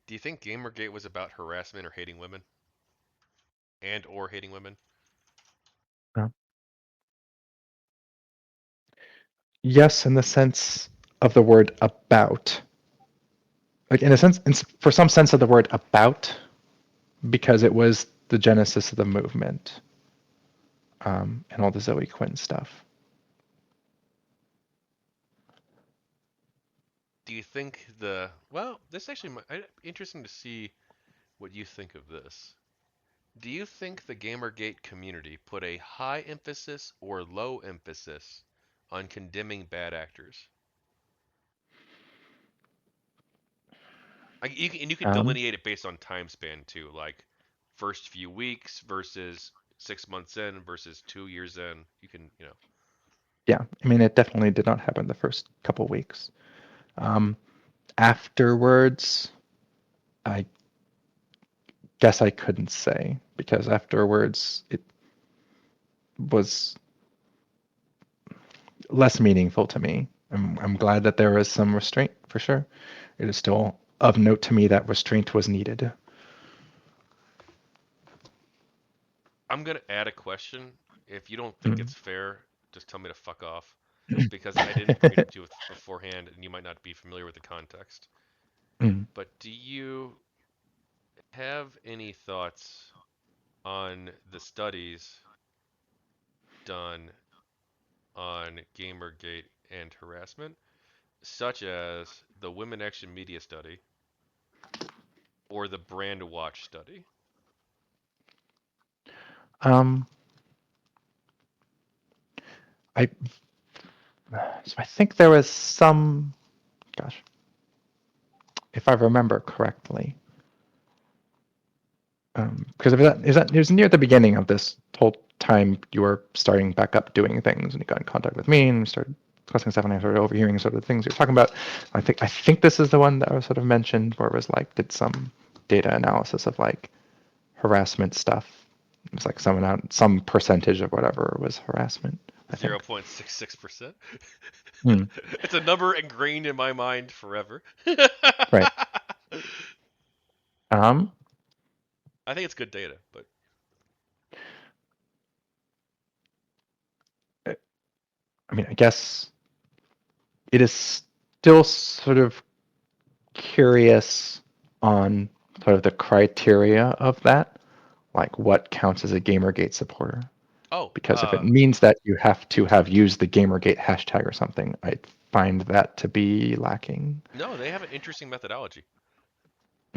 Do you think GamerGate was about harassment or hating women? And or hating women? Uh, yes, in the sense of the word about. Like in a sense, for some sense of the word about, because it was the genesis of the movement, and all the Zoe Quinn stuff. Do you think this actually interesting to see what you think of this. Do you think the GamerGate community put a high emphasis or low emphasis on condemning bad actors? And you can Um, delineate it based on time span too, like first few weeks versus 6 months in versus 2 years in. You can, yeah, I mean, it definitely did not happen the first couple weeks. Um, Afterwards, I guess I couldn't say because afterwards it was less meaningful to me. I'm glad that there was some restraint for sure. It is still of note to me that restraint was needed. I'm gonna add a question. If you don't think Mm. it's fair, just tell me to fuck off, because I didn't read it to you beforehand, and you might not be familiar with the context. Mm. But do you have any thoughts on the studies done on Gamergate and harassment, such as the Women Action Media study or the Brandwatch study? Um, I so I think there was some, gosh, if I remember correctly, because it was near the beginning of this whole time you were starting back up doing things, and you got in contact with me and started discussing stuff, and I started overhearing sort of the things you're talking about. I think this is the one that I was sort of mentioned where it was like did some data analysis of like harassment stuff. It was like some percentage of whatever was harassment, I think. 0.66%. Hmm. It's a number ingrained in my mind forever. Right. Um, I think it's good data, but I mean, I guess it is still sort of curious on sort of the criteria of that, like what counts as a Gamergate supporter. oh, Because if it means that you have to have used the Gamergate hashtag or something, I find that to be lacking. no, they have an interesting methodology.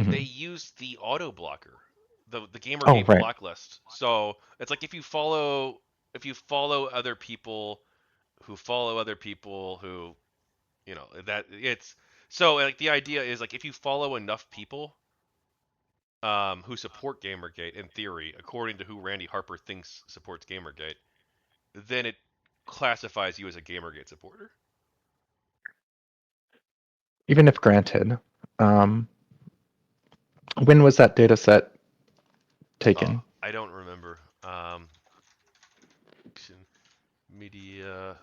They Hmm. use the auto blocker, the Oh, GamerGate right. block list. So it's like if you follow other people who that it's so like the idea is like if you follow enough people who support Gamergate in theory, according to who Randy Harper thinks supports Gamergate, then it classifies you as a Gamergate supporter. Even if granted, um, when was that data set taken? I don't remember. Media.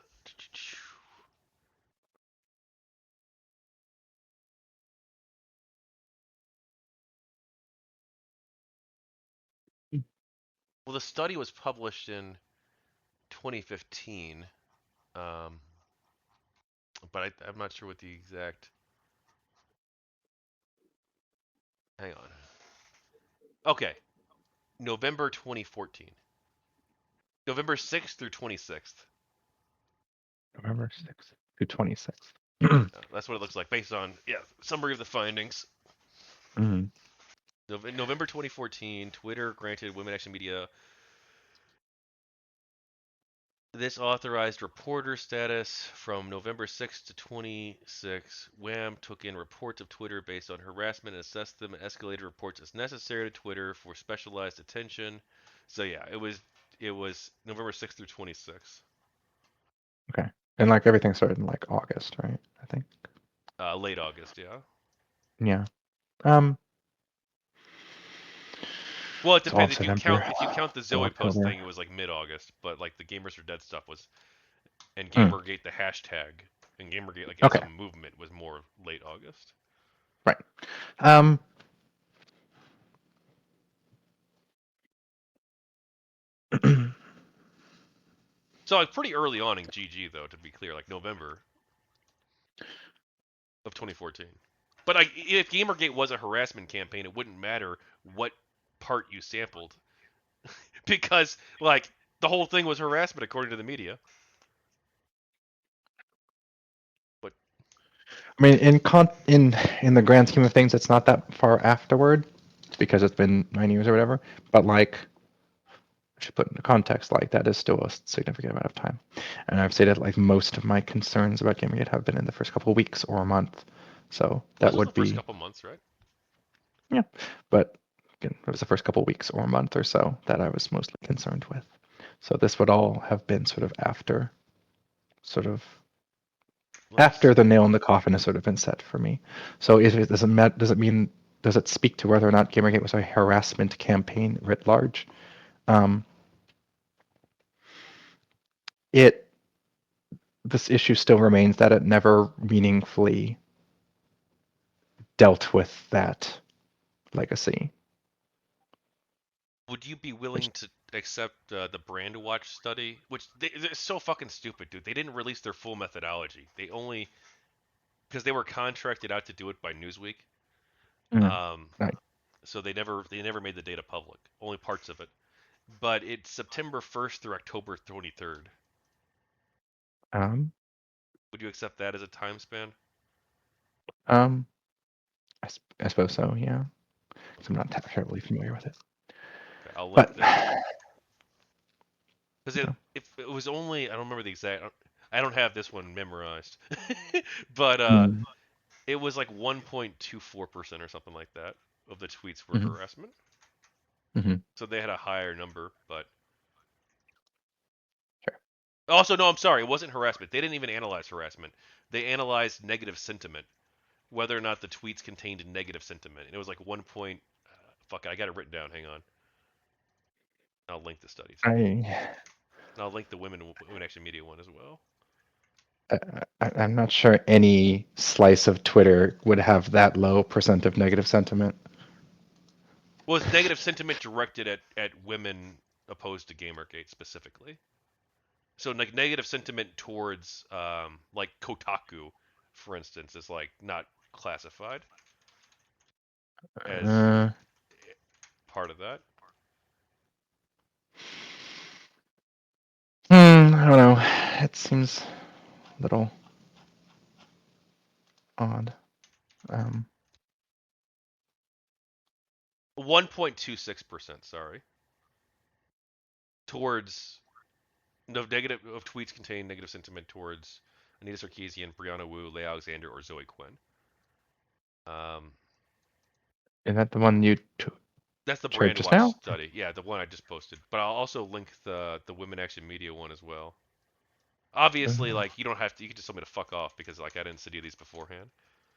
Well, the study was published in 2015, um, but I'm not sure what the exact. Hang on. Okay, November 2014, November 6th through 26th. November 6th to 26th. That's what it looks like based on summary of the findings. Mhm. In November 2014, Twitter granted Women Action Media this authorized reporter status from November 6 to 26. WAM took in reports of Twitter based on harassment and assessed them and escalated reports as necessary to Twitter for specialized attention. So yeah, it was November 6 through 26. Okay. And like everything started in like August, right? I think. Late August, yeah. Yeah. Um, Well, it it's all depends. If you count September, if you count the so Zoe post October. thing, it was like mid-August. But like the Gamers Are Dead stuff was, and Mm. Gamergate the hashtag, and Gamergate like as a Okay. movement was more late August. Right. Um, So like pretty early on in GG though, to be clear, like November of 2014. But like if GamerGate was a harassment campaign, it wouldn't matter what part you sampled because like the whole thing was harassment according to the media. But I mean, in the grand scheme of things, it's not that far afterward because it's been 9 years or whatever. But like, I should put into context, like that is still a significant amount of time. And I've stated like most of my concerns about GamerGate have been in the first couple of weeks or a month. So well, that this was the would first be, couple months, right? yeah. But again, it was the first couple of weeks or a month or so that I was mostly concerned with. So this would all have been sort of after, sort of Let me after see. the nail in the coffin has sort of been set for me. So if it doesn't does it mean, does it speak to whether or not Gamergate was a harassment campaign writ large? Um, it this issue still remains that it never meaningfully dealt with that legacy. Would you be Which willing to accept the Brandwatch study, which they're so fucking stupid, dude? They didn't release their full methodology. They only because they were contracted out to do it by Newsweek. mm, Um, right, so they never made the data public, only parts of it. But it's September 1st through October 23rd. um, Would you accept that as a time span? um, I suppose so, yeah. 'Cause I'm not terribly familiar with it, Okay, I'll link but this because you know, if it was only I don't remember the exact. I don't have this one memorized, but mm, it was like 1.24% or something like that of the tweets were mhm, harassment. mhm, So they had a higher number, but sure. also no, I'm sorry, it wasn't harassment. They didn't even analyze harassment. They analyzed negative sentiment, whether or not the tweets contained negative sentiment, and it was like 1 point. Fuck, I got it written down. Hang on, I'll link the study too, I, and I'll link the women action media one as well. I'm not sure any slice of Twitter would have that low percent of negative sentiment. Well, it's negative sentiment directed at women opposed to GamerGate specifically. So like negative sentiment towards like Kotaku, for instance, is like not classified as Uh, part of that. I don't know. It seems a little odd. Um, 1.26%, sorry, towards no negative of tweets contain negative sentiment towards Anita Sarkeesian, Brianna Wu, Leigh Alexander, or Zoe Quinn. Um, is that the one you that's the shared just Brandwatch now? study. Yeah, the one I just posted. But I'll also link the Women Action Media one as well. Obviously, Uh, like you don't have to. You can just tell me to fuck off because like I didn't study these beforehand.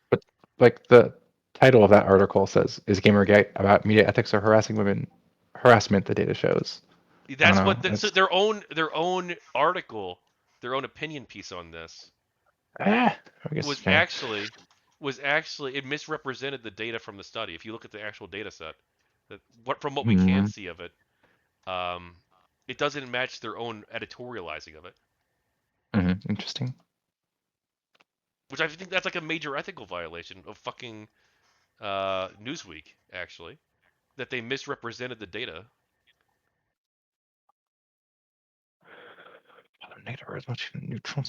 but like the title of that article says, "Is Gamergate about media ethics or harassing women? Harassment?" The data shows. I don't That's what know. the, so It's their own article, their own opinion piece on this I guess was fair. actually was actually it misrepresented the data from the study. If you look at the actual data set, that what we can Hmm. see of it, um, it doesn't match their own editorializing of it, Interesting. which I think that's like a major ethical violation of fucking Newsweek actually that they misrepresented the data. Negative or as much neutral.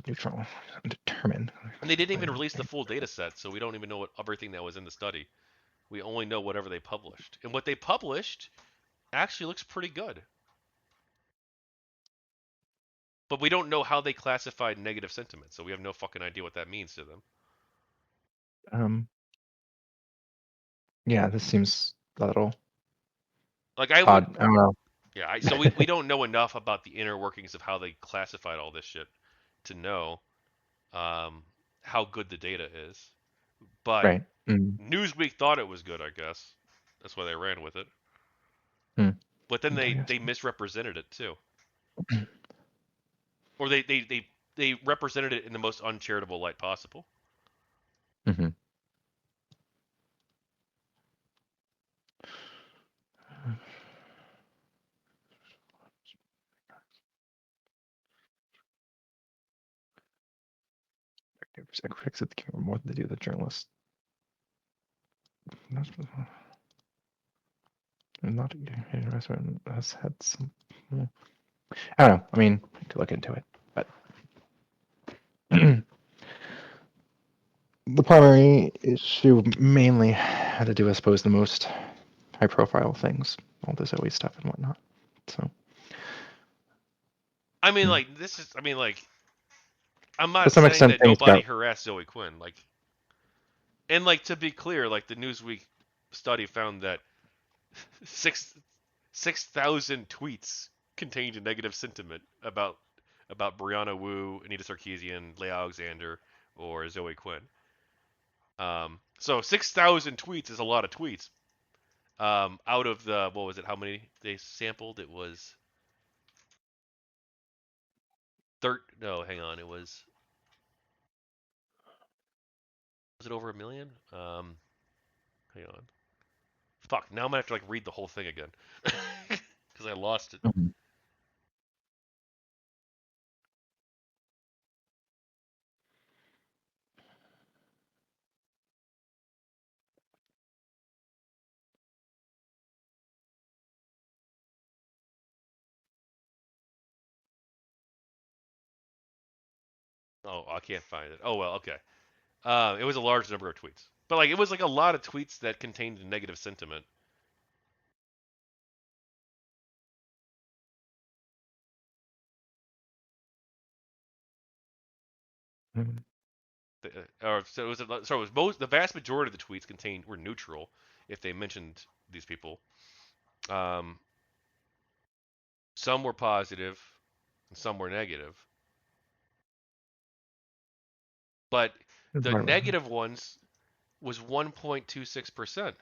Neutral. Determined. And they didn't even release the full data set, so we don't even know what everything that was in the study. We only know whatever they published. And what they published actually looks pretty good. But we don't know how they classified negative sentiment, so we have no fucking idea what that means to them. Um. Yeah, this seems a little Like I would odd. I don't know. yeah, so we don't know enough about the inner workings of how they classified all this shit to know um, how good the data is. But Right. Mm. Newsweek thought it was good, I guess. That's why they ran with it. Mm. But then I they guess. misrepresented it too. Or they represented it in the most uncharitable light possible. Hmm. critics at the camera more than they do the journalists. Not harassment has had some. I don't know. I mean, I could look into it, but the primary issue mainly had to do, I suppose, the most high-profile things, all the Zoe stuff and whatnot. So. I mean, like this is. I mean, like I'm not To some saying extent, that things nobody got. harassed Zoe Quinn. Like, and like to be clear, like the Newsweek study found that six 6,000 tweets contained a negative sentiment about Brianna Wu, Anita Sarkeesian, Leigh Alexander, or Zoe Quinn. So 6,000 tweets is a lot of tweets. Out of the what was it? How many they sampled? It was No, hang on. Was it over a million? Hang on. Fuck. Now I'm gonna have to like read the whole thing again because I lost it. Mhm. Oh, I can't find it. Oh well, okay. It was a large number of tweets, but like it was like a lot of tweets that contained a negative sentiment. Mhm. So it was most the vast majority of the tweets were neutral if they mentioned these people. Um, some were positive, and some were negative. But the negative ones was 1.26%.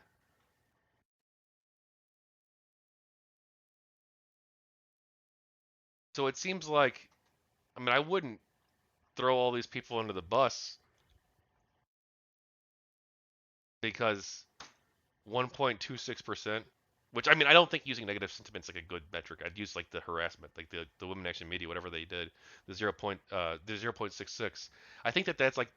So it seems like, I mean, I wouldn't throw all these people under the bus because 1.26%, which I mean, I don't think using negative sentiment's like a good metric. I'd use like the harassment, like the Women Action Media, whatever they did, the 0.66. I think that's like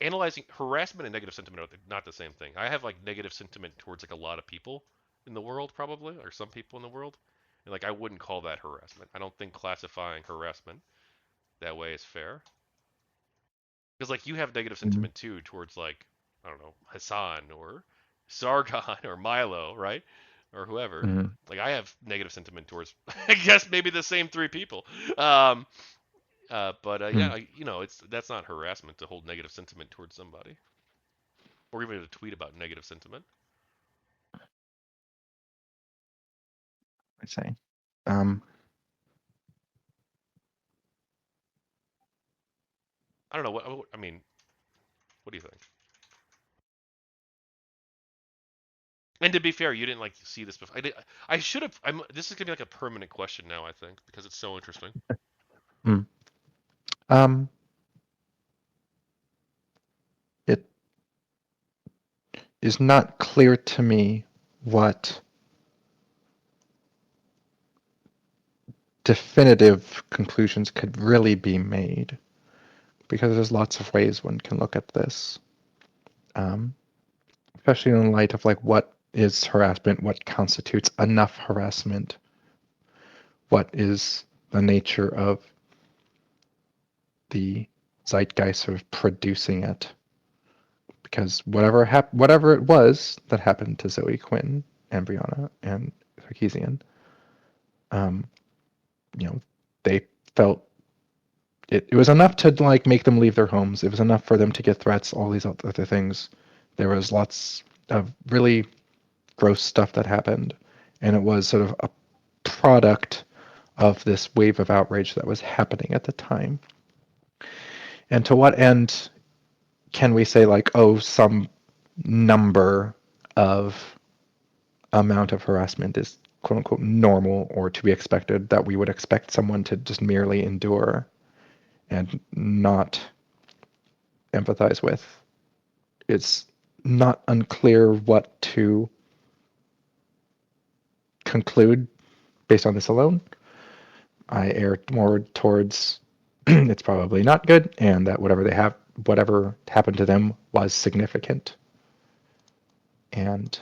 analyzing harassment and negative sentiment are not the same thing. I have like negative sentiment towards like a lot of people in the world probably, or some people in the world, and like I wouldn't call that harassment. I don't think classifying harassment that way is fair. Because like you have negative Mhm. sentiment too towards like I don't know Hassan or Sargon or Milo, right? Or whoever. Mhm. Like I have negative sentiment towards I guess maybe the same three people. Um, but yeah, Mhm. that's not harassment to hold negative sentiment towards somebody, or even to tweet about negative sentiment. I say. Um, I don't know what I mean. What do you think? And to be fair, you didn't like see this before. I should have. This is gonna be like a permanent question now. I think because it's so interesting. mm. um, it is not clear to me what definitive conclusions could really be made because there's lots of ways one can look at this, um, especially in light of like what is harassment, what constitutes enough harassment, what is the nature of the zeitgeist sort of producing it. Because whatever it was that happened to Zoe Quinn and Brianna and Sarkeesian, um, they felt it was enough to like make them leave their homes. It was enough for them to get threats, all these other things. There was lots of really gross stuff that happened, and it was sort of a product of this wave of outrage that was happening at the time. And to what end can we say like, oh, some number of amount of harassment is quote unquote normal or to be expected that we would expect someone to just merely endure and not empathize with? It's not unclear what to conclude based on this alone. I err more towards it's probably not good, and that whatever they have whatever happened to them was significant, and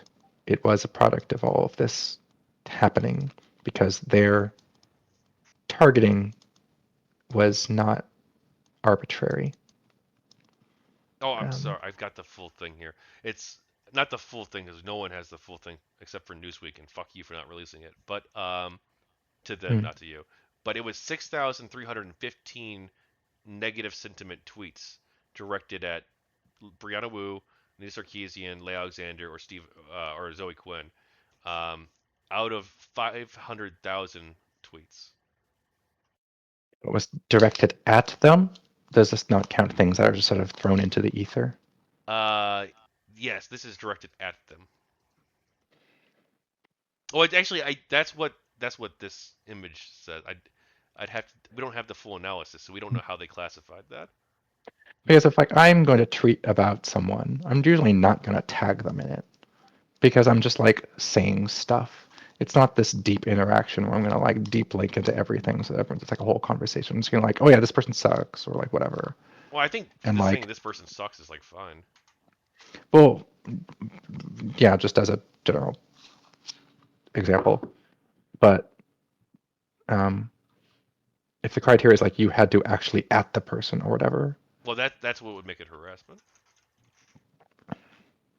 it was a product of all of this happening because their targeting was not arbitrary. Oh, I'm Um, sorry. I've got the full thing here. It's not the full thing because no one has the full thing except for Newsweek, and fuck you for not releasing it. But to them, mm, not to you. But it was 6,315 negative sentiment tweets directed at Brianna Wu, Nina Sarkeesian, Leigh Alexander, or Steve or Zoe Quinn, um, out of 500,000 tweets. it was directed at them. Does this not count things that are just sort of thrown into the ether? Uh, yes, this is directed at them. Oh, actually, I that's what this image says. I'd have to, we don't have the full analysis, so we don't know how they classified that. Because if like I'm going to tweet about someone, I'm usually not going to tag them in it because I'm just like saying stuff. It's not this deep interaction where I'm going to like deep link into everything so everyone's it's like a whole conversation. I'm just going to like, oh yeah, this person sucks or like whatever. Well, I think And just saying like, this person sucks is like fine. well, yeah, just as a general example. But um, if the criteria is like you had to actually at the person or whatever, Well, that's what would make it harassment.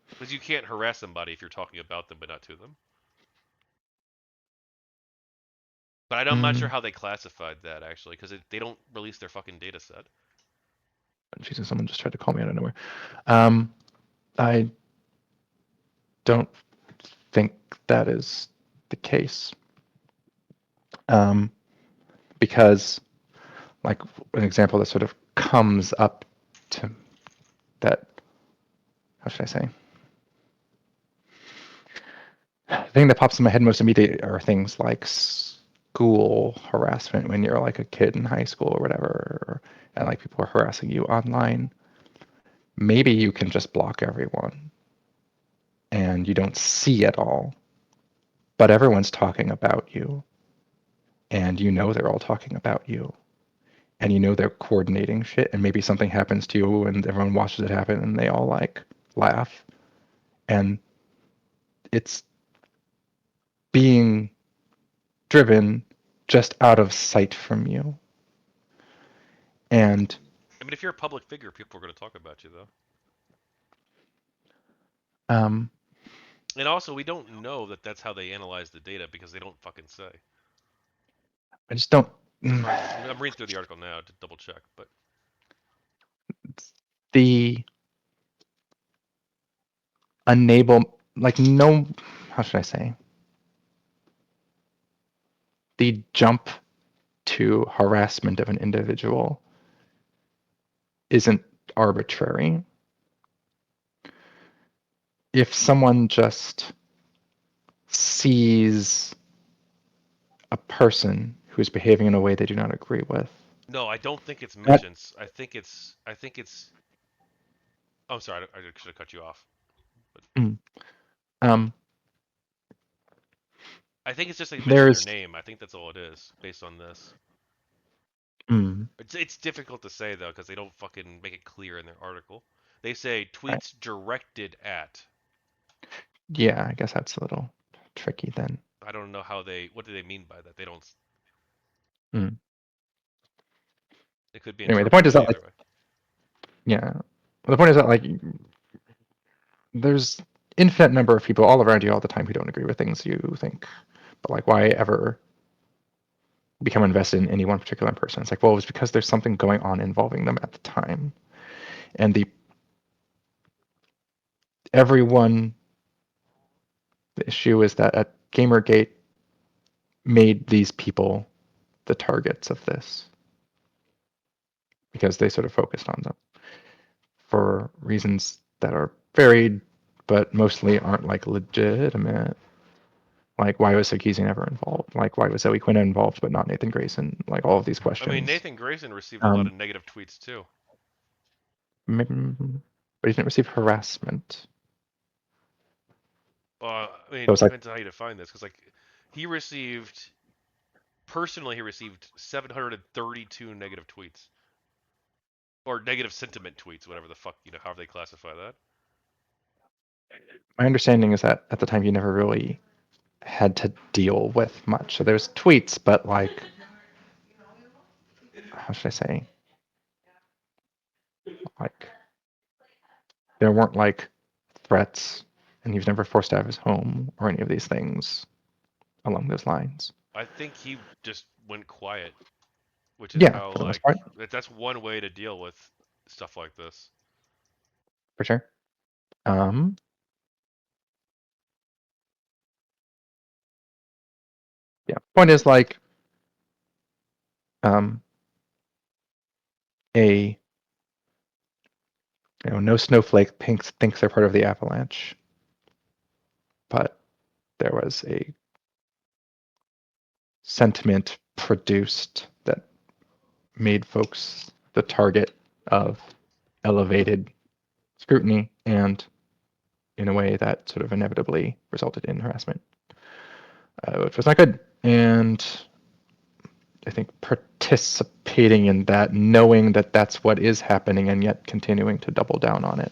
Because you can't harass somebody if you're talking about them but not to them. But I'm not sure mm, how they classified that actually, because they don't release their fucking data set. Jesus, someone just tried to call me out of nowhere. Um, I don't think that is the case because, like, an example that sort of comes up to that, how should I say? The thing that pops in my head most immediately are things like school harassment when you're like a kid in high school or whatever, and like people are harassing you online. Maybe you can just block everyone and you don't see it all, but everyone's talking about you, and you know they're all talking about you, and you know they're coordinating shit, and maybe something happens to you and everyone watches it happen and they all like laugh, and it's being driven just out of sight from you. And I mean, if you're a public figure, people are going to talk about you though. um, And also, we don't know that that's how they analyze the data because they don't fucking say. I just don't. I'm reading through the article now to double check, but The unable, like, no, how should I say? The jump to harassment of an individual isn't arbitrary. If someone just sees a person who's behaving in a way they do not agree with, no, I don't think it's that, mentions. I think it's. Oh, I'm sorry, I should have cut you off. But mm, um, I think it's just they mention their there's, name. I think that's all it is based on this. mm, It's difficult to say though because they don't fucking make it clear in their article. They say I, tweets directed at. yeah, I guess that's a little tricky then. I don't know how they. What do they mean by that? They don't. Mm. It could be Anyway, the point is interpreted that, like, either way. yeah, the point is that, like, there's infinite number of people all around you all the time who don't agree with things you think. But like, why ever become invested in any one particular person? It's like, well, it was because there's something going on involving them at the time, and the everyone. The issue is that at GamerGate made these people the targets of this because they sort of focused on them for reasons that are varied, but mostly aren't like legitimate. Like, why was Sarkeesian never involved? Like, why was Zoe Quinn involved but not Nathan Grayson? Like, all of these I mean, questions. Nathan Grayson received a lot Um, of negative tweets too. but he didn't receive harassment. I mean, So it it's like, depends on how you define this, because like he received personally, he received 732 negative tweets. or negative sentiment tweets, whatever the fuck, however they classify that. My understanding is that at the time you never really had to deal with much. So there's tweets, but like, how should I say? Like, there weren't like threats, and he was never forced out of his home or any of these things along those lines. I think he just went quiet, which is Yeah, how, for the most like, part, that's one way to deal with stuff like this. for sure. Um, yeah. Point is like, um, a no snowflake thinks they're part of the avalanche, but there was a sentiment produced that made folks the target of elevated scrutiny, and in a way that sort of inevitably resulted in harassment, which was not good. And I think participating in that, knowing that that's what is happening, and yet continuing to double down on it,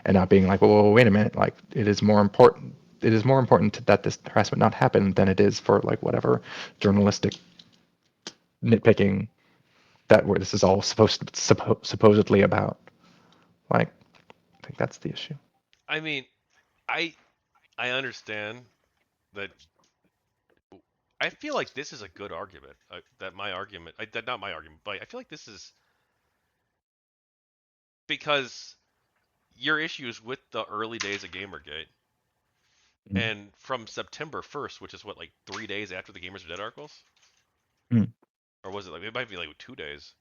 and not being like, well, wait a minute, like it is more important. It is more important that this harassment not happen than it is for like whatever journalistic nitpicking that where this is all supposedly about. Like, I think that's the issue. I mean, I I understand that. I feel like this is a good argument. That my argument, that not my argument, but I feel like this is because your issues with the early days of GamerGate, Mm. and from September 1st, which is what, like 3 days after the Gamers Are Dead articles, Mm. or was it like, it might be like 2 days.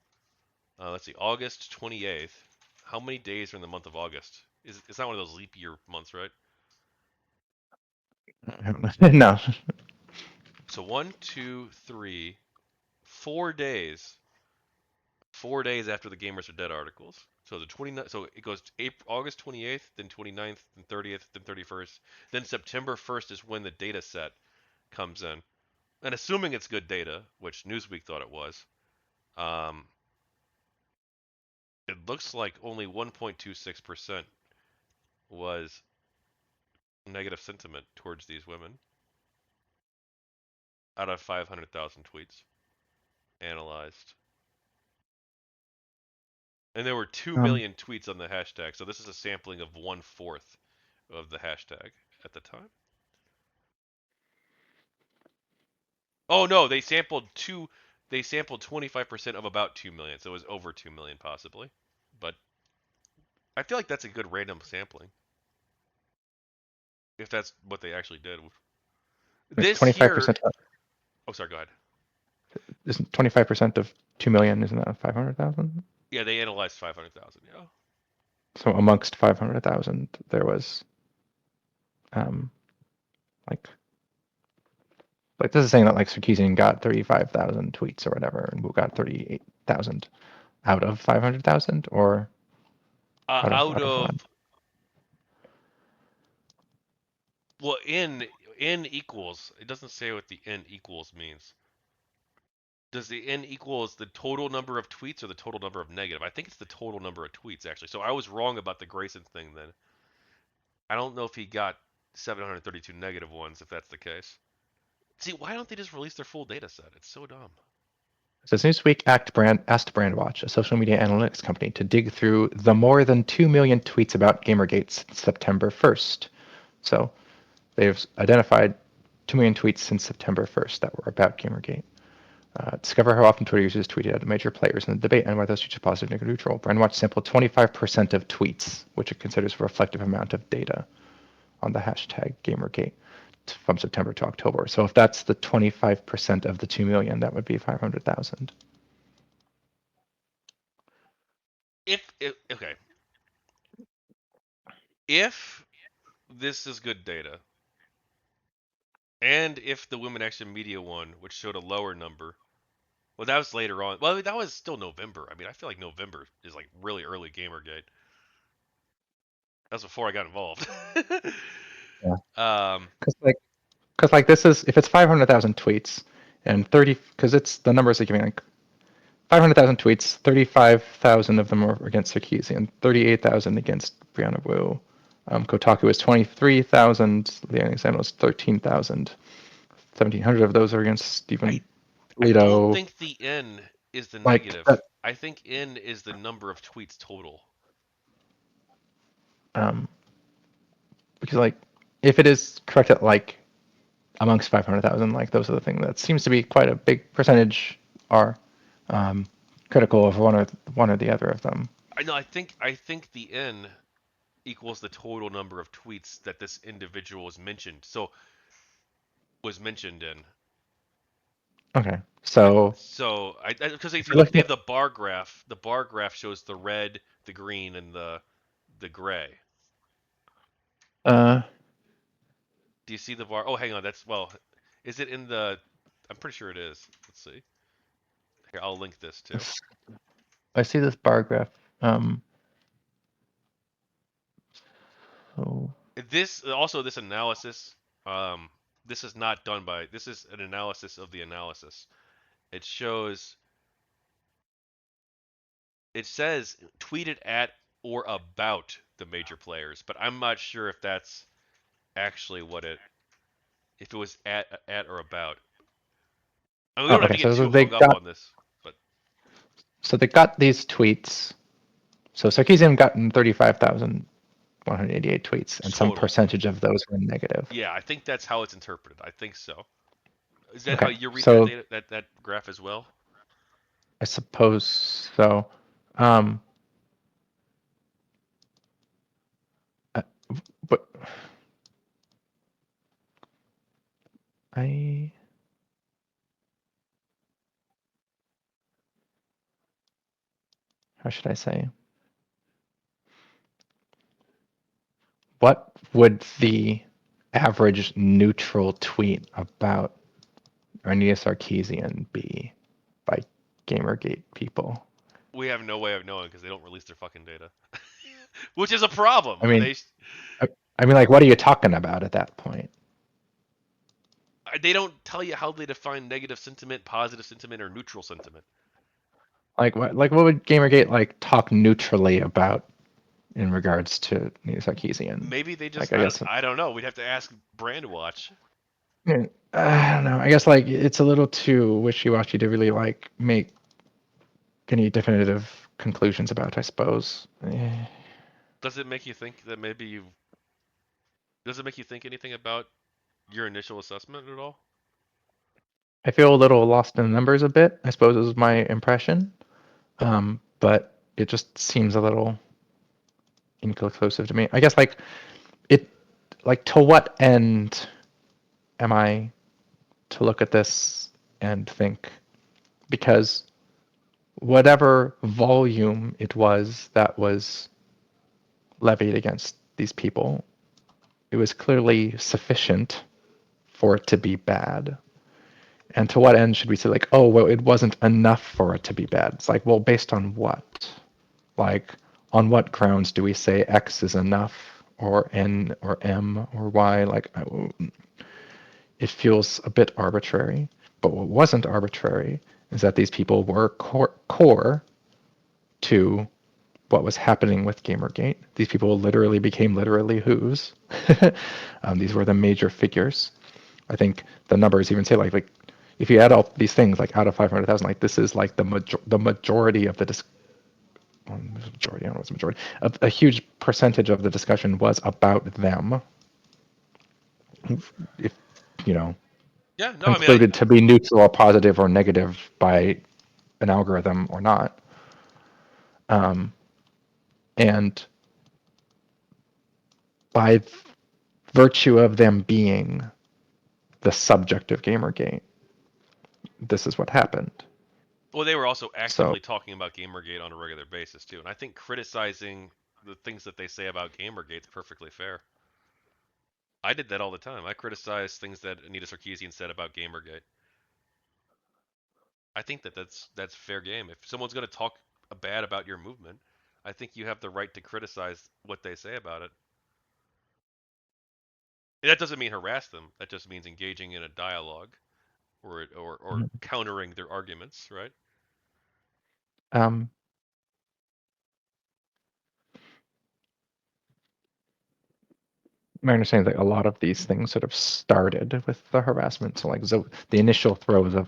Let's see, August 28th. How many days are in the month of August? It's not one of those leap year months, right? No. So 1, 2, 3, 4 days. 4 days after the Gamers Are Dead articles. So the 29th, so it goes August 28th, then 29th, then 30th, then 31st. Then September 1st is when the data set comes in. And assuming it's good data, which Newsweek thought it was, um, it looks like only 1.26% was negative sentiment towards these women out of 500,000 tweets analyzed. And there were 2 Um, million tweets on the hashtag, so this is a sampling of 1/4 of the hashtag at the time. Oh no, they sampled 25% of about 2 million, so it was over 2 million possibly. But I feel like that's a good random sampling if that's what they actually did. it's This here, 25%. oh sorry, go ahead. Isn't 25% of 2 million? Isn't that 500,000? Yeah, they analyzed 500,000. Yeah. So amongst 500,000, there was um, like this is saying that like Sarkeesian got 35,000 tweets or whatever, and Wu got 38,000 out of 500,000, or Out out of of, one. well, n equals. It doesn't say what the n equals means. Does the n equals the total number of tweets or the total number of negative? I think it's the total number of tweets actually. So I was wrong about the Grayson thing then. I don't know if he got 732 negative ones if that's the case. See, why don't they just release their full data set? It's so dumb. Says Newsweek asked Brandwatch, a social media analytics company, to dig through the more than 2 million tweets about Gamergate since September 1st. So they've identified 2 million tweets since September 1st that were about Gamergate. Discover how often Twitter users tweeted at major players in the debate and whether those tweets are positive, negative, neutral. Brandwatch sampled 25% of tweets, which it considers a reflective amount of data on the hashtag Gamergate from September to October. So if that's the 25% of the 2 million, that would be 500,000. If okay, if this is good data, and if the Women Action Media one, which showed a lower number, well, that was later on. Well, that was still November. I mean, I feel like November is like really early Gamergate. That was before I got involved. Yeah. um, Because like this is if it's 500,000 tweets and 30, because it's the numbers are giving like 500,000 tweets, 35,000 of them were against Sarkeesian, 38,000 against Brianna Wu. Kotaku was 23,000, Leigh was 13,000. 1,700 of those are against Stephen I don't Totilo. think the N is the Like, negative. I think N is the number of tweets total. um, because like, if it is correct at like amongst 500,000, like those are the things that seems to be quite a big percentage are um, critical of one or the other of them. I know. I think the N equals the total number of tweets that this individual was mentioned in. Okay, so So I because if if you you're look, they looking have the bar graph. The bar graph shows the red, the green, and the gray. uh, Do you see the bar? Oh, hang on. Is it in the? I'm pretty sure it is. Let's see. Here, I'll link this too. I see this bar graph. Um, so This analysis. Um, this is not done by. This is an analysis of the analysis. It shows. It says tweeted at or about the major players, but I'm not sure if that's actually if it was at or about. I mean, we oh, don't have okay, to get so too they hung up got on this, but these tweets. So Sarkeesian gotten 35,188 tweets, and some total. percentage of those were negative. Yeah, I think that's how it's interpreted. I think so. Is that how Okay, you're reading that so data, that graph as well? I suppose so. Um, uh, but I how should I say? What would the average neutral tweet about Arnea Sarkeesian be by GamerGate people? We have no way of knowing because they don't release their fucking data, which is a problem. I mean, I, I mean, like, what are you talking about at that point? They don't tell you how they define negative sentiment, positive sentiment, or neutral sentiment. What would GamerGate like talk neutrally about in regards to Arnea Sarkeesian? Maybe they just Like, I guess I don't know. We'd have to ask Brandwatch. yeah, I don't know. I guess like it's a little too wishy-washy to really like make any definitive conclusions about, I suppose. Does it make you think that maybe you does it make you think anything about your initial assessment at all? I feel a little lost in the numbers a bit, I suppose is my impression. But it just seems a little inconclusive to me. I guess it like to what end am I to look at this and think because whatever volume it was that was levied against these people, it was clearly sufficient for it to be bad. And to what end should we say like, oh, well, it wasn't enough for it to be bad? It's like, well, based on what? Like, on what grounds do we say X is enough, or N, or M, or Y? It feels a bit arbitrary. But what wasn't arbitrary is that these people were core to what was happening with Gamergate. These people literally became literally who's. These were the major figures. I think the numbers even say like if you add all these things like out of 500,000, like this is like the majority of the majority. I don't know what's majority. A huge percentage of the discussion was about them. If you know, Yeah, no, I mean, concluded to be neutral or positive or negative by an algorithm or not. Um, and by virtue of them being the subject of Gamergate, this is what happened. well, they were also So actively talking about Gamergate on a regular basis too, and I think criticizing the things that they say about Gamergate is perfectly fair. I did that all the time. I criticized things that Anita Sarkeesian said about Gamergate. I think that's fair game. If someone's going to talk bad about your movement, I think you have the right to criticize what they say about it. And that doesn't mean harass them. That just means engaging in a dialogue or countering their arguments, right? Um, my understanding is that a lot of these things sort of started with the harassment. So like the initial throes of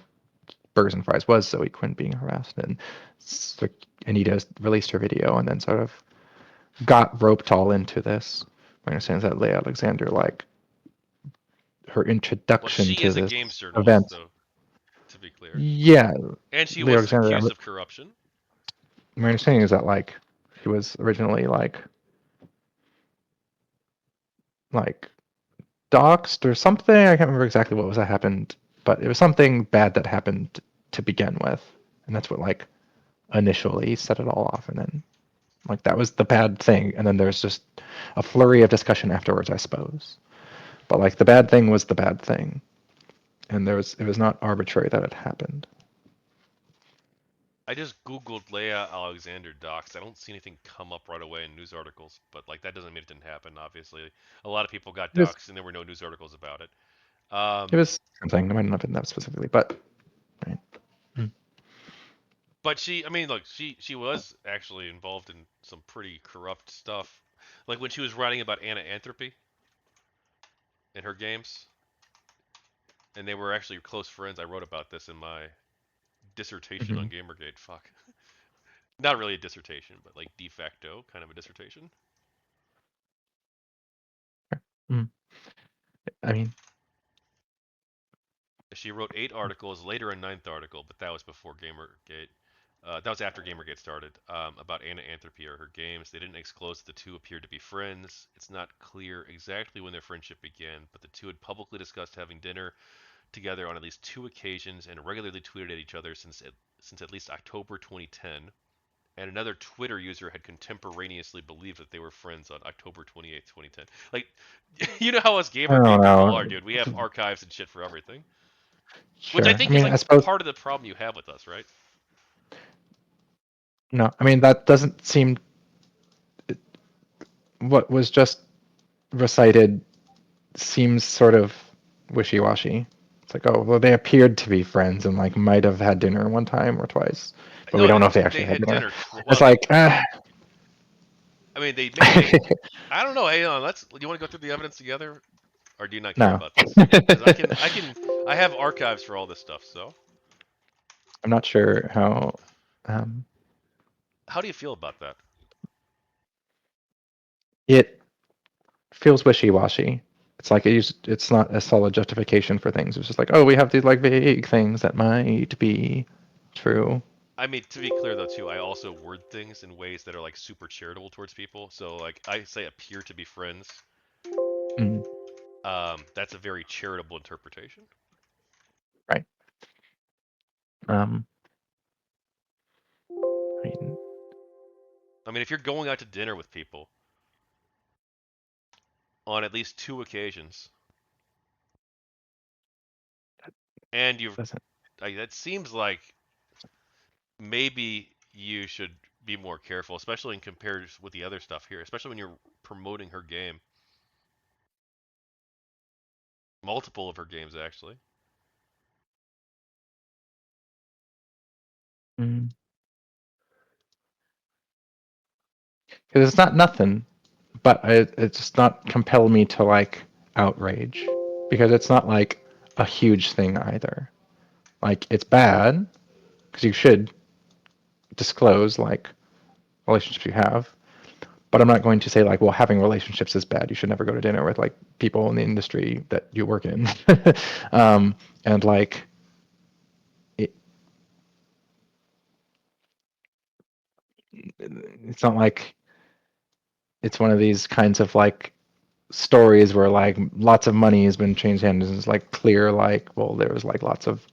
Burgers and Fries was Zoe Quinn being harassed, and so Anita released her video and then sort of got roped all into this. My understanding is that Leigh Alexander, like her Well, introduction she to is a this games journalist, event. though, to be clear. Yeah, And she Leigh was Alexander. accused of corruption. My understanding is that like she was originally like doxxed or something. I can't remember exactly what was that happened, but it was something bad that happened to begin with, and that's what like initially set it all off, and then like that was the bad thing, and then there's just a flurry of discussion afterwards, I suppose. But like the bad thing was the bad thing, and it was not arbitrary that it happened. I just Googled Leia Alexander docs. I don't see anything come up right away in news articles, but like that doesn't mean it didn't happen. Obviously, a lot of people got It was doxxed, and there were no news articles about it. it was something. It might not have been that specifically, but right. Mm. But she, I mean, look, she was actually involved in some pretty corrupt stuff, like when she was writing about Anthropy in her games, and they were actually close friends. I wrote about this in my dissertation on Mhm. GamerGate. Fuck, not really a dissertation, but like de facto kind of a dissertation. Mm. I mean, She wrote 8 articles, later a ninth article, but that was before GamerGate. That was after GamerGate started, about Anthropy or her games. They didn't disclose that the two appeared to be friends. It's not clear exactly when their friendship began, but the two had publicly discussed having dinner together on at least 2 occasions and regularly tweeted at each other since at least October 2010. And another Twitter user had contemporaneously believed that they were friends on October 28th, 2010. Like, you know how us I don't GamerGate people are, know. dude. We have archives and shit for everything. Which I Sure. I think is mean, I like suppose part of the problem you have with us, right? no. I mean, that doesn't seem what was just recited seems sort of wishy-washy. It's like, oh, well, they appeared to be friends and like might have had dinner one time or twice, but No, we I don't know don't if they think they actually had had dinner. dinner. Well, It's like, I mean, they maybe they. I don't know. Hey, let's. Do you want to go through the evidence together, or do you not care no. about this? Because I have archives for all this stuff. So, I'm not sure how. Um, how do you feel about that? it feels wishy-washy. It's like it's not a solid justification for things. It's just like, oh, we have these like vague things that might be true. I mean, to be clear though, too, I also word things in ways that are like super charitable towards people. So, like, I say appear to be friends. Mm, That's a very charitable interpretation. right. Um, I mean, I mean, if you're going out to dinner with people on at least 2 occasions, and you've doesn't. like, that seems like maybe you should be more careful, especially in comparison with the other stuff here, especially when you're promoting her game. Multiple of her games, actually. Mm. Because it's not nothing, but it's just not compel me to like outrage because it's not like a huge thing either. Like it's bad because you should disclose like relationships you have, but I'm not going to say like, well, having relationships is bad. You should never go to dinner with like people in the industry that you work in, um, and like it, it's not like it's one of these kinds of like stories where like lots of money has been changed hands and it's like clear like well there was like lots of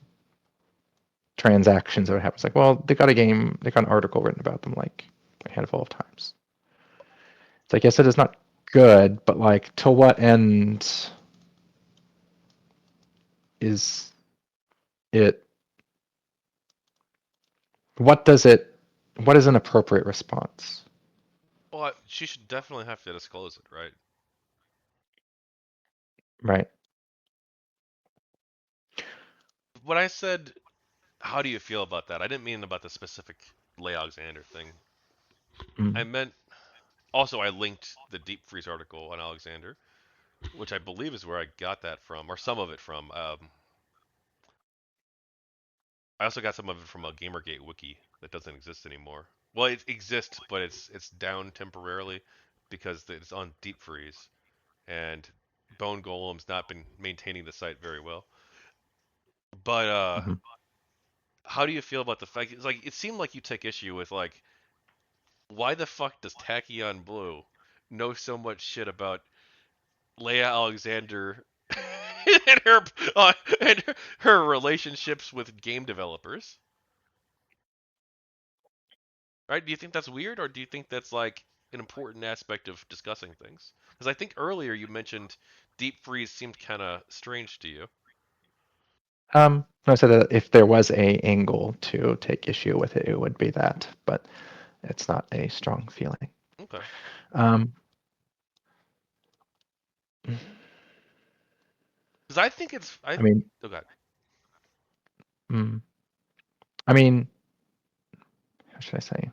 transactions that happens like well they got an article written about them like a handful of times. It's like yes it is not good but like to what end is it what does it what is an appropriate response? Well, she should definitely have to disclose it, right? Right. When I said, how do you feel about that? I didn't mean about the specific Leigh Alexander thing. I Mm. meant also I linked the DeepFreeze article on Alexander, which I believe is where I got that from, or some of it from. I also got some of it from a GamerGate wiki that doesn't exist anymore. Well, it exists, but it's down temporarily because it's on DeepFreeze, and Bone Golem's not been maintaining the site very well. But Hmm. how do you feel about the fact? It's like it seemed like you take issue with like why the fuck does Tachyon Blue know so much shit about Leia Alexander and her relationships with game developers? Right? Do you think that's weird, or do you think that's like an important aspect of discussing things? Because I think earlier you mentioned deep freeze seemed kind of strange to you. I said that if there was a angle to take issue with it, it would be that, but it's not a strong feeling. Okay. Um, Because I think it's I mean, oh god. mm, I mean, how should I say?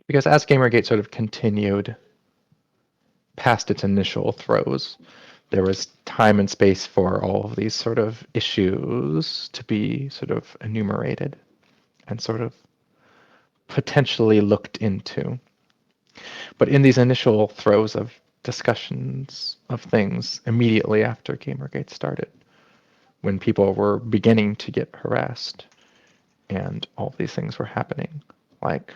Because as Gamergate sort of continued past its initial throes, there was time and space for all of these sort of issues to be sort of enumerated and sort of potentially looked into. But in these initial throes of discussions of things immediately after Gamergate started, when people were beginning to get harassed and all these things were happening, like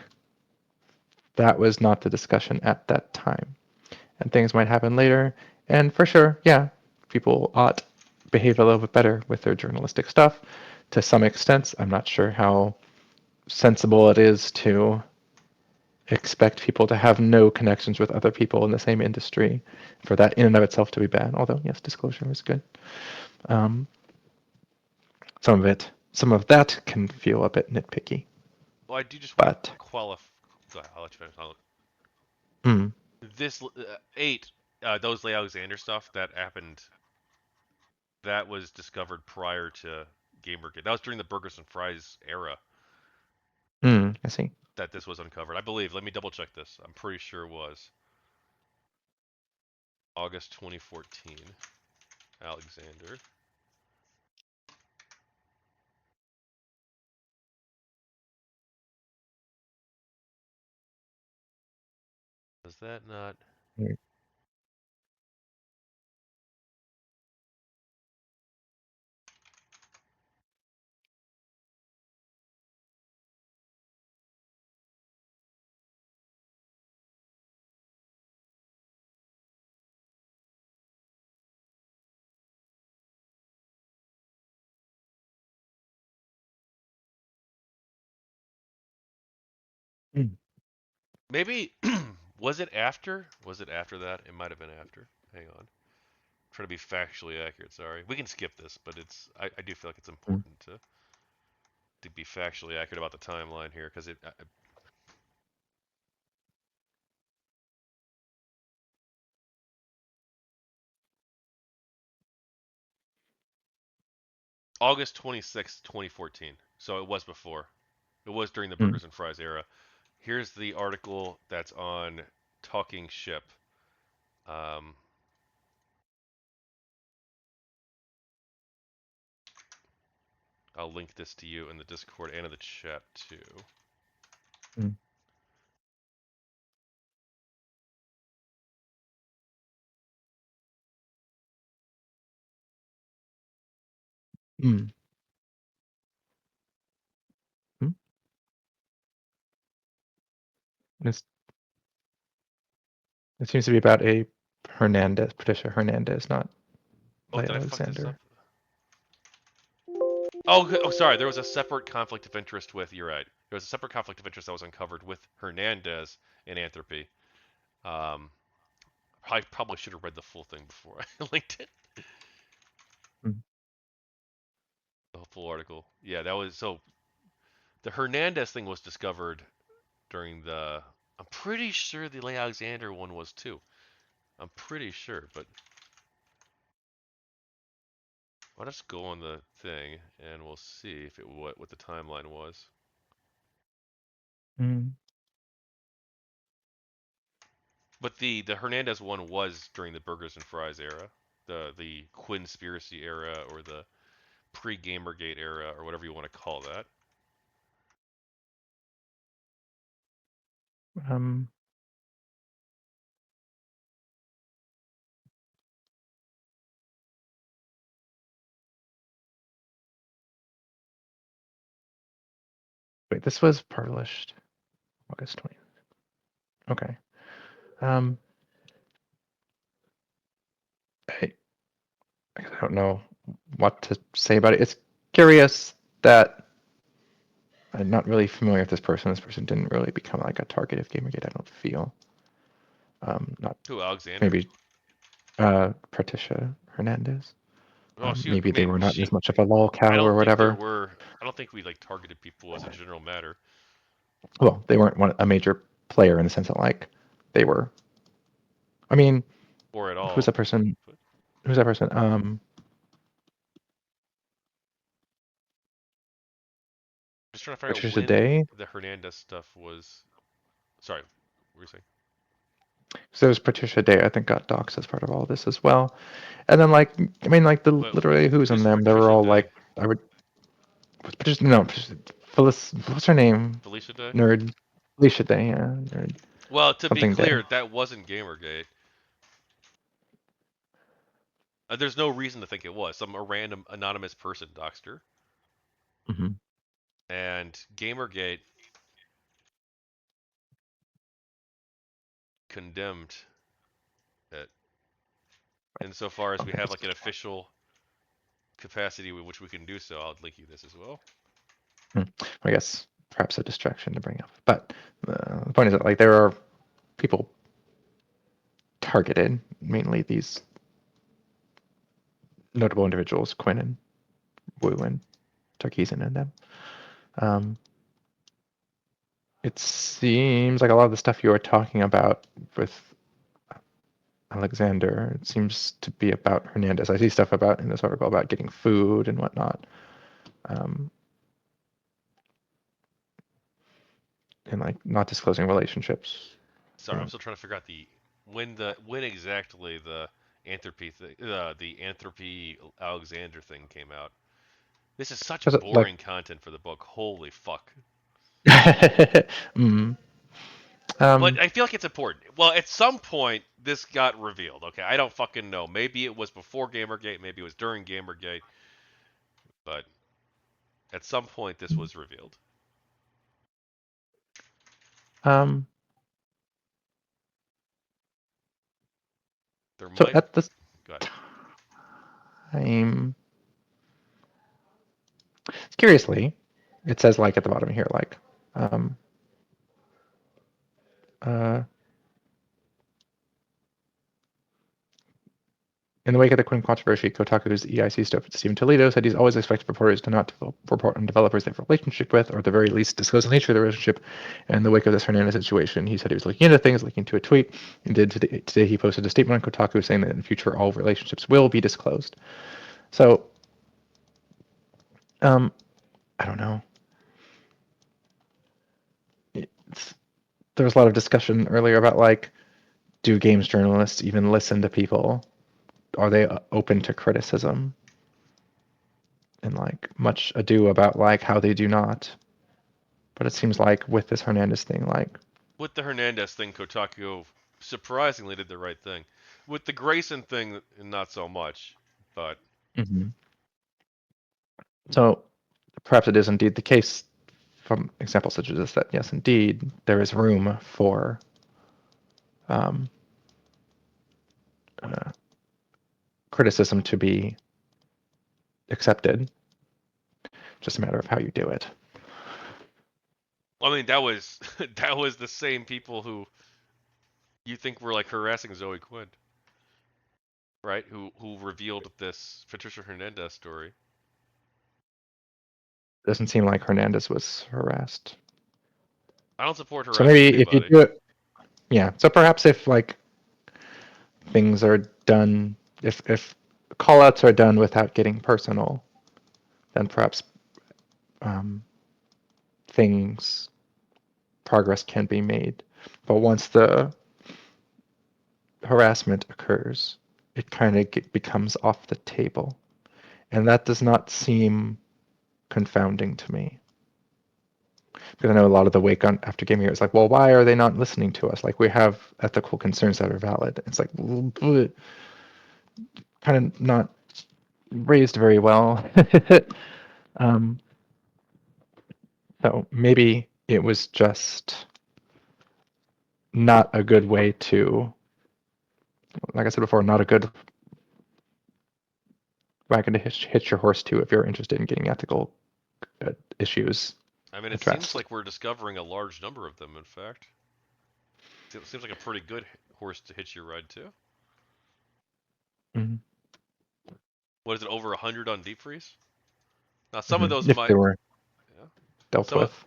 that was not the discussion at that time. And things might happen later. And for sure, yeah, people ought behave a little bit better with their journalistic stuff to some extent. I'm not sure how sensible it is to expect people to have no connections with other people in the same industry for that in and of itself to be bad. Although, yes, disclosure is good. Um, some of that can feel a bit nitpicky. Well, I do just want to But qualify. Go ahead, I'll let you finish. mm, This eight those Leigh Alexander stuff that happened that was discovered prior to Gamergate. That was during the burgers and fries era I see. that this was uncovered. I believe. Let me double check this. I'm pretty sure it was August 2014. Alexander. Was that not? Mm. Maybe was it after? Was it after that? It might have been after. Hang on. Try to be factually accurate. Sorry, we can skip this, but it's I do feel like it's Mm. important to be factually accurate about the timeline here because it August 26th, 2014. So it was before. It was during the Mm. burgers and fries era. Here's the article that's on Talking Ship. Um, I'll link this to you in the Discord and in the chat too. Mm. Mm. Mm. It's, it seems to be about a Hernandez, Patricia Hernandez, not Oh, Leigh did I fuck this up? Alexander. Oh, sorry. There was a separate conflict of interest with. You're right. There was a separate conflict of interest that was uncovered with Hernandez and Anthropy. Um, I probably should have read the full thing before I linked it. Mm. The full article. Yeah, that was so. The Hernandez thing was discovered during the. I'm pretty sure the Leigh Alexander one was too. I'm pretty sure, but I'll just go on the thing and we'll see if it what the timeline was. Mm. But the Hernandez one was during the Burgers and Fries era, the Quinspiracy era, or the pre-GamerGate era, or whatever you want to call that. Um, Wait, this was published August 20th. Okay. Um, I, I don't know what to say about it. It's curious that I'm not really familiar with this person. This person didn't really become like a target of Gamergate, I don't feel. Not Who, Alexander? maybe Patricia Hernandez. Oh, Maybe they were not she. as much of a lol I cow or don't think there whatever. were. I don't think we like targeted people as a general matter, Well, they weren't a major player in the sense that like they were. I mean, or at who's all. that person? But Who's that person? just trying to figure out Patricia when Day. the Hernandez stuff was. Sorry, what were you saying? So there's Patricia Day, I think, got doxxed as part of all this as well. And then like, I mean, like the But literally who's in who's them, they were Patricia all Day? like, I would. Patricia, no, Phyllis. What's her name? Felicia Day? Nerd. Alicia Day. Yeah, nerd. Well, to be Something Day. clear, that wasn't Gamergate. There's no reason to think it was. Some a random anonymous person doxed her. Hmm. And Gamergate condemned it insofar as we Okay. have like an official capacity with which we can do so. I'll link you this as well. I guess perhaps a distraction to bring up, but the point is that like there are people targeted, mainly these notable individuals, Quinn and Wu and Tarkeesian and them. Um, it seems like a lot of the stuff you were talking about with Alexander, it seems to be about Hernandez. I see stuff about in this article about getting food and whatnot, um, and like not disclosing relationships. Sorry, I'm still trying to figure out when exactly the the Anthropy Alexander thing came out. This is such Because like, boring content for the book. Holy fuck. mm, But um, I feel like it's important. Well, at some point this got revealed. Okay, I don't fucking know. Maybe it was before Gamergate, maybe it was during Gamergate, but at some point this was revealed. um, There so might at this go ahead. time, curiously, it says like at the bottom here, like, um, uh, in the wake of the Quinn controversy, Kotaku's EIC Stephen Totilo said he's always expected reporters to not report on developers they have a relationship with, or at the very least disclose the nature of the relationship. And in the wake of this Hernandez situation, he said he was looking into things, linking to a tweet. And today he posted a statement on Kotaku saying that in the future all relationships will be disclosed. So, um, I don't know. There was a lot of discussion earlier about like, do games journalists even listen to people? Are they open to criticism? And like much ado about like how they do not. But it seems like with this Hernandez thing, like, With the Hernandez thing, Kotaku surprisingly did the right thing. With the Grayson thing, not so much. But mhm. So perhaps it is indeed the case from examples such as this that yes, indeed, there is room for um, uh, criticism to be accepted. Just a matter of how you do it. I mean, that was that was the same people who you think were like harassing Zoe Quinn, right? Who revealed this Patricia Hernandez story. Doesn't seem like Hernandez was harassed. I don't support So harassing maybe if you anybody. do it, yeah. So perhaps if like things are done, if callouts are done without getting personal, then perhaps um, things progress can be made. But once the harassment occurs, it kind of becomes off the table, and that does not seem confounding to me. Because I know a lot of the wake on after gaming is like, well, why are they not listening to us? Like we have ethical concerns that are valid. It's like kind of not raised very well. um, so maybe it was just not a good way to, like I said before, not a good wagon to hitch your horse to if you're interested in getting ethical issues I mean, it seems addressed. like we're discovering a large number of them, in fact. It seems like a pretty good horse to hitch your ride to. Mhm. What is it, over 100 on DeepFreeze? Now, some of Mhm. those If they might, were yeah, dealt some of, with.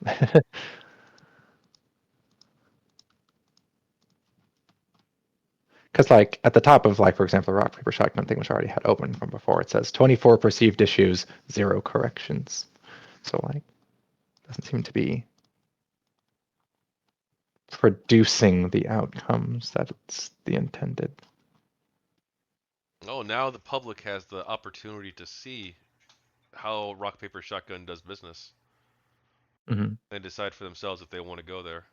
Because like at the top of like for example the rock paper shotgun thing which I already had open from before, it says 24 perceived issues, 0 corrections. So like doesn't seem to be producing the outcomes that it's the intended. oh, now the public has the opportunity to see how rock, paper, shotgun does business Hmm. and decide for themselves if they want to go there.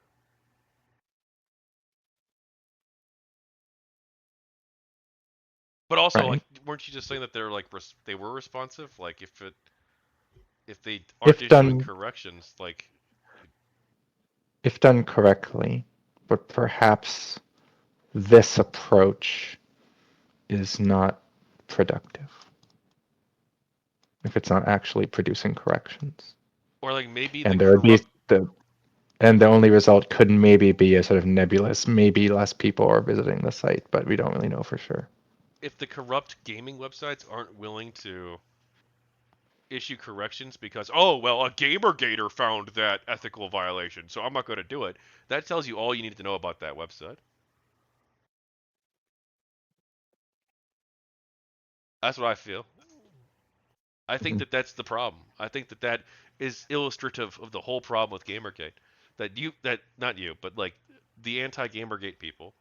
But also, like, Right. weren't you just saying that they're like they were responsive? Like, if they aren't If issuing done corrections, like, if done correctly, but perhaps this approach is not productive if it's not actually producing corrections. or like maybe the And there would be corrupt. the only result could maybe be a sort of nebulous, maybe less people are visiting the site, but we don't really know for sure. If the corrupt gaming websites aren't willing to issue corrections because, oh, well, a GamerGater found that ethical violation, so I'm not going to do it. That tells you all you need to know about that website. That's what I feel. I think Mhm. that that's the problem. I think that that is illustrative of the whole problem with GamerGate. That not you, but like the anti-GamerGate people,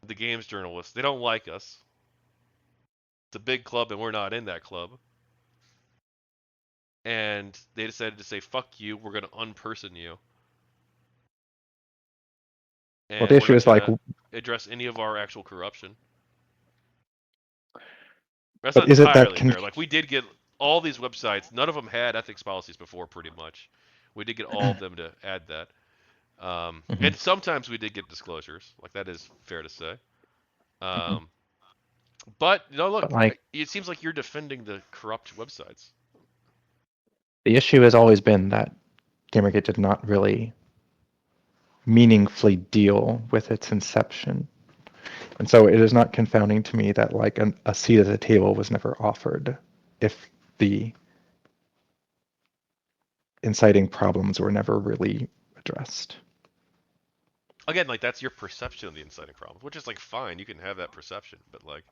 the games journalists, they don't like us. It's a big club and we're not in that club. And they decided to say, fuck you, we're going to unperson you. Well, the And we're issue not is going like, to address any of our actual corruption. That's not but is it that entirely can? fair. Like, we did get all these websites, none of them had ethics policies before, pretty much. We did get all of them to add that. Mhm. And sometimes we did get disclosures. Like, that is fair to say. Mhm. Um, but, But look, like it seems like you're defending the corrupt websites. the issue has always been that Gamergate did not really meaningfully deal with its inception. And so it is not confounding to me that like a seat at the table was never offered if the inciting problems were never really addressed. Again, like, that's your perception of the inciting problems, which is, like, fine. You can have that perception. But, like,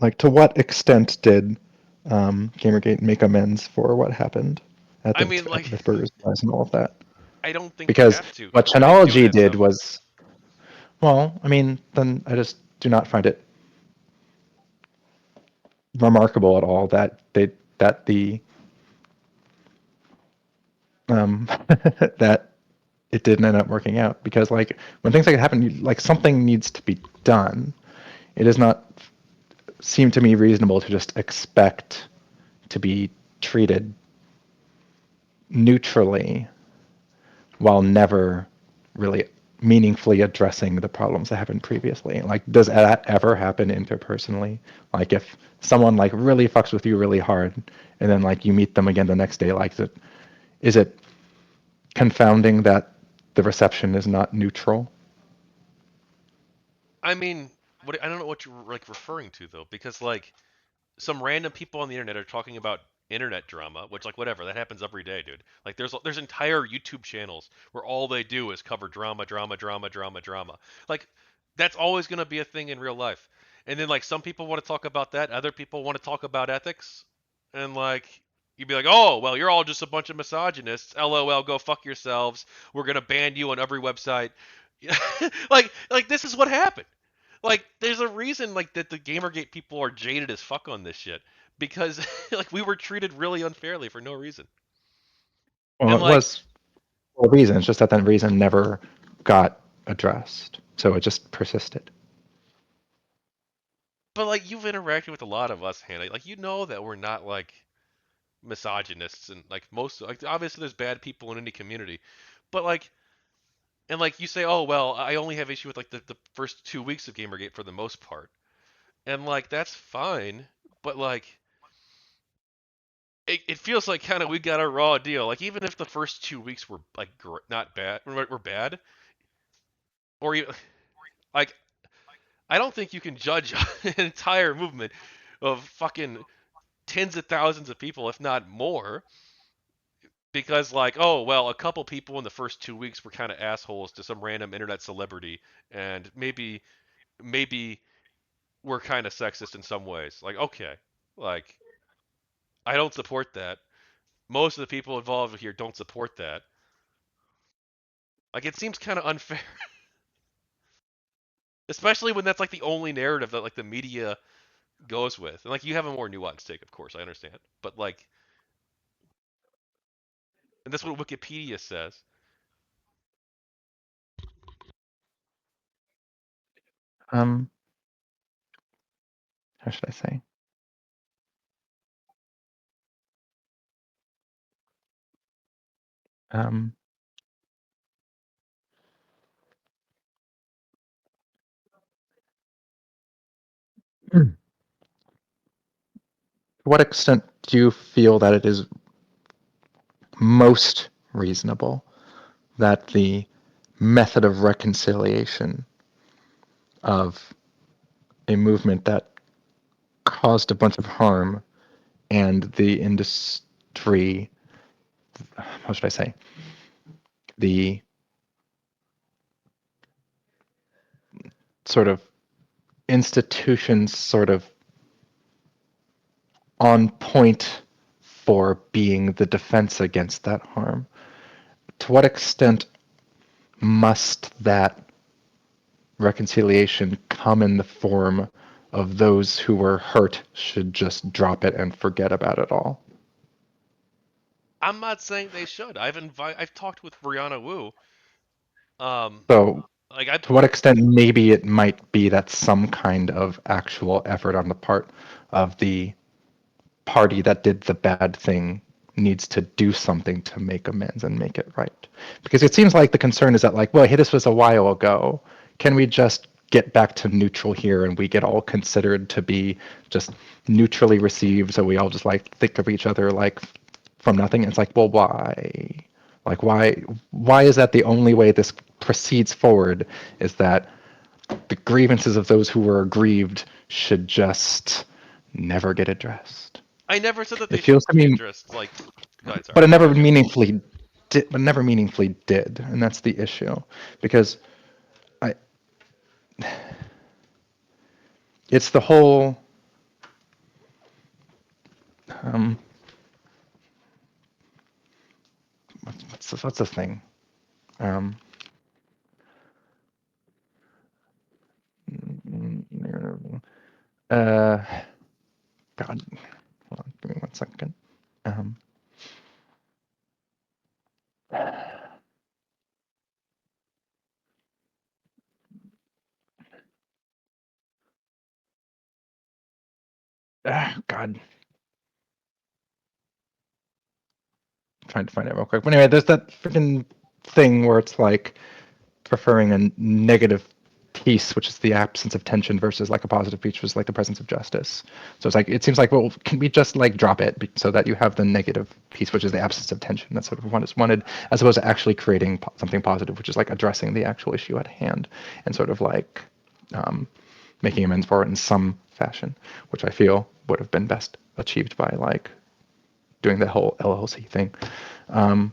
Like, to what extent did Gamergate make amends for what happened at I the mean, like, with Burgers Rise and all of that? I don't think they Because have to. what They've been doing Chanology that did stuff. was, well, I mean, then I just do not find it remarkable at all that the that it didn't end up working out because like when things like that happen, like something needs to be done. It does not seem to me reasonable to just expect to be treated neutrally while never really meaningfully addressing the problems that happened previously. Like, does that ever happen interpersonally? Like, if someone like really fucks with you really hard, and then like you meet them again the next day, like, is it confounding that the reception is not neutral? I mean, I don't know what you're, like, referring to, though, because, like, some random people on the internet are talking about internet drama, which like whatever, that happens every day, dude. Like there's entire YouTube channels where all they do is cover drama, drama, drama, drama, drama. Like that's always going to be a thing in real life. And then like some people want to talk about that, other people want to talk about ethics, and like you'd be like, "Oh, well, you're all just a bunch of misogynists. LOL, go fuck yourselves. We're going to ban you on every website." like this is what happened. Like there's a reason like that the Gamergate people are jaded as fuck on this shit because like we were treated really unfairly for no reason. Well, And it like was for a reason. It's just that reason never got addressed, so it just persisted. but like you've interacted with a lot of us, Hannah. Like you know that we're not like misogynists and like most like obviously there's bad people in any community. But like and like you say, "Oh, well, I only have issue with like the first 2 weeks of Gamergate for the most part." And like that's fine, but like it feels like kind of we got a raw deal. Like even if the first 2 weeks were like not bad, were bad, or even like I don't think you can judge an entire movement of fucking tens of thousands of people, if not more, because like oh well, a couple people in the first 2 weeks were kind of assholes to some random internet celebrity, and maybe we're kind of sexist in some ways. Like okay, like I don't support that. Most of the people involved here don't support that. Like it seems kind of unfair, especially when that's like the only narrative that like the media goes with. And like you have a more nuanced take, of course, I understand, but like, and that's what Wikipedia says. Um, how should I say? Um, to what extent do you feel that it is most reasonable that the method of reconciliation of a movement that caused a bunch of harm and the industry, how should I say, the sort of institutions sort of on point for being the defense against that harm? To what extent must that reconciliation come in the form of those who were hurt should just drop it and forget about it all? I'm not saying they should. I've talked with Brianna Wu. Um, So, like I to what extent maybe it might be that some kind of actual effort on the part of the party that did the bad thing needs to do something to make amends and make it right. Because it seems like the concern is that, like, well, hey, this was a while ago. Can we just get back to neutral here and we get all considered to be just neutrally received so we all just like think of each other like from nothing? It's like, well, why? Like, why is that the only way this proceeds forward is that the grievances of those who were aggrieved should just never get addressed? I never said that It they feels to should get me, addressed. Like, go ahead, sorry, but it I never cut you off. meaningfully did. But never meaningfully did, and that's the issue. Because I, it's the whole. Um, what's the thing? Um, uh, God, hold on, give me 1 second. Um, God, trying to find it real quick. But anyway, there's that freaking thing where it's like preferring a negative peace, which is the absence of tension, versus like a positive peace, which is like the presence of justice. So it's like it seems like, well, can we just like drop it so that you have the negative peace, which is the absence of tension? That's sort of what is wanted, as opposed to actually creating something positive, which is like addressing the actual issue at hand and sort of like um, making amends for it in some fashion, which I feel would have been best achieved by like doing the whole LLC thing. Um,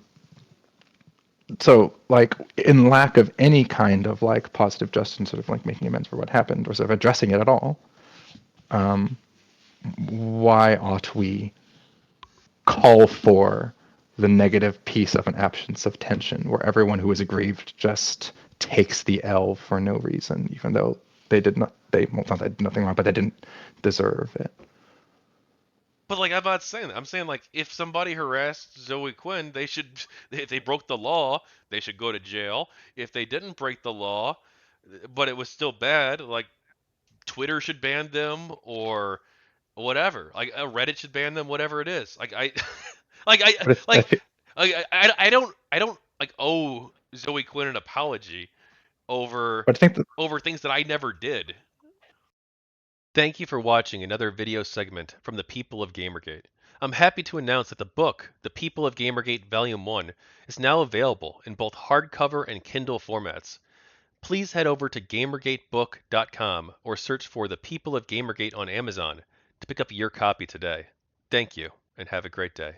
so like in lack of any kind of like positive justice and sort of like making amends for what happened or sort of addressing it at all, why ought we call for the negative piece of an absence of tension where everyone who is aggrieved just takes the L for no reason, even though they did not, well, not they did nothing wrong, but they didn't deserve it. But like I'm not saying that. I'm saying like if somebody harassed Zoe Quinn, they should if they broke the law, they should go to jail. If they didn't break the law, but it was still bad, like Twitter should ban them or whatever. Like Reddit should ban them, whatever it is. Like I like But it's, like I don't like owe Zoe Quinn an apology over but I think that over things that I never did. Thank you for watching another video segment from the people of Gamergate. I'm happy to announce that the book, The People of Gamergate Volume 1, is now available in both hardcover and Kindle formats. Please head over to gamergatebook.com or search for The People of Gamergate on Amazon to pick up your copy today. Thank you, and have a great day.